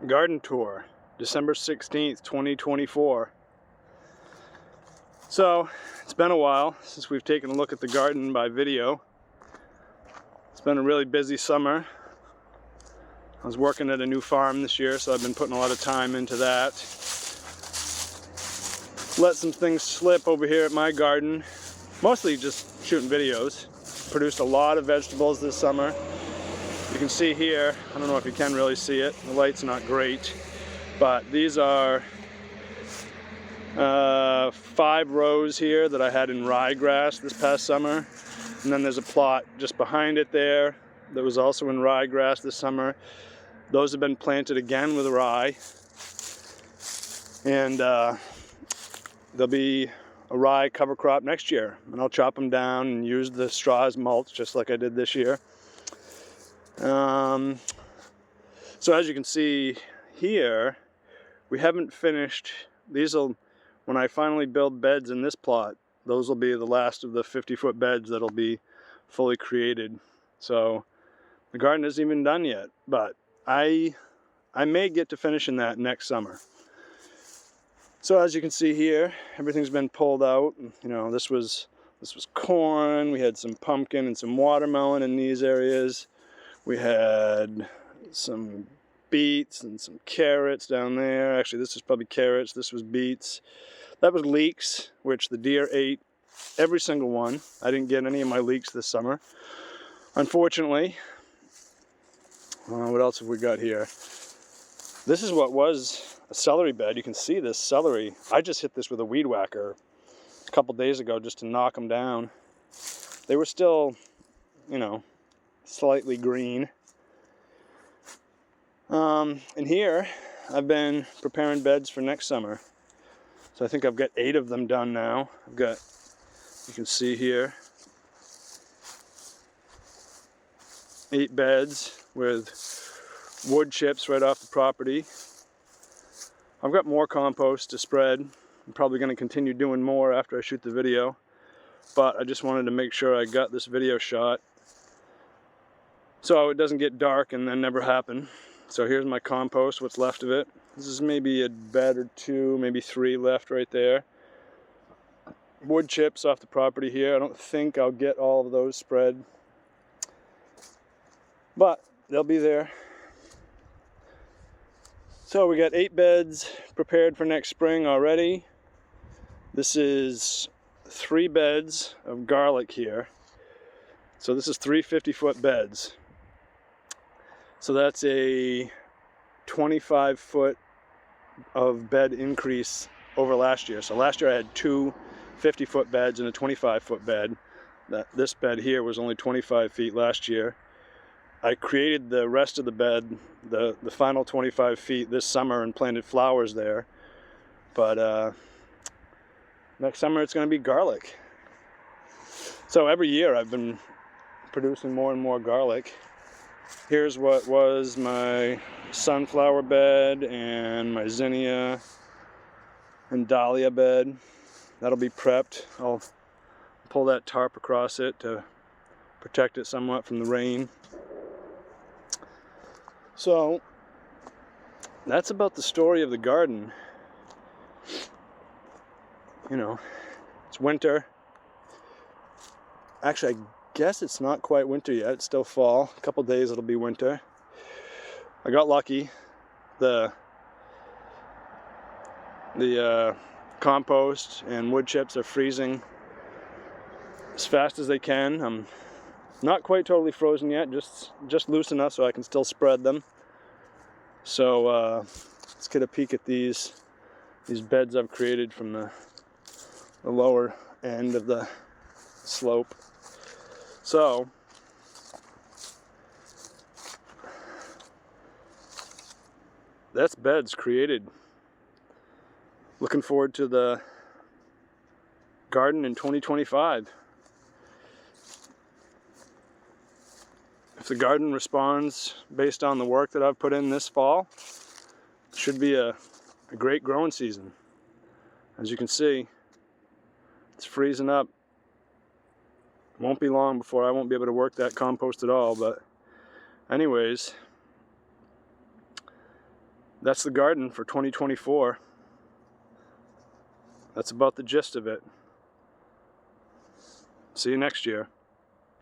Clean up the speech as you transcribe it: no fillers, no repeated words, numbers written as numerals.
Garden tour, December 16th, 2024. So, it's been a while since we've taken a look at the garden by video. It's been a really busy summer. I was working at a new farm this year, so I've been putting a lot of time into that. Let some things slip over here at my garden. Mostly just shooting videos. Produced a lot of vegetables this summer. You can see here, I don't know if you can really see it, the light's not great, but these are 5 rows here that I had in ryegrass this past summer. And then there's a plot just behind it there that was also in ryegrass this summer. Those have been planted again with rye. And there'll be a rye cover crop next year. And I'll chop them down and use the straw as mulch just like I did this year. So as you can see here, we haven't finished. When I finally build beds in this plot, those will be the last of the 50-foot beds that'll be fully created. So the garden isn't even done yet, but I may get to finishing that next summer. So as you can see here, everything's been pulled out. You know, this was corn. We had some pumpkin and some watermelon in these areas. We had some beets and some carrots down there. Actually, this is probably carrots. This was beets. That was leeks, which the deer ate every single one. I didn't get any of my leeks this summer, unfortunately. What else have we got here? This is what was a celery bed. You can see this celery. I just hit this with a weed whacker a couple days ago just to knock them down. They were still, you know, slightly green. And here I've been preparing beds for next summer. So I think I've got 8 of them done now. I've got, you can see here, 8 beds with wood chips right off the property. I've got more compost to spread. I'm probably going to continue doing more after I shoot the video, but I just wanted to make sure I got this video shot so it doesn't get dark and then never happen. So here's my compost, what's left of it. This is maybe a bed or 2, maybe 3 left right there. Wood chips off the property here. I don't think I'll get all of those spread, but they'll be there. So we got 8 beds prepared for next spring already. This is 3 beds of garlic here. So this is 3 50-foot beds. So that's a 25-foot of bed increase over last year. So last year I had 2 50-foot beds and a 25-foot bed. This bed here was only 25 feet last year. I created the rest of the bed, the final 25 feet this summer, and planted flowers there. But next summer it's going to be garlic. So every year I've been producing more and more garlic. Here's what was my sunflower bed and my zinnia and dahlia bed. That'll be prepped. I'll pull that tarp across it to protect it somewhat from the rain. So that's about the story of the garden. You know, it's winter. Actually, I guess it's not quite winter yet. It's still fall. A couple days it'll be winter. I got lucky. The compost and wood chips are freezing as fast as they can. I'm not quite totally frozen yet, just loose enough so I can still spread them. So let's get a peek at these beds I've created from the lower end of the slope. So that's beds created. Looking forward to the garden in 2025. If the garden responds based on the work that I've put in this fall, it should be a great growing season. As you can see, it's freezing up. Won't be long before I won't be able to work that compost at all, but anyways, that's the garden for 2024. That's about the gist of it. See you next year.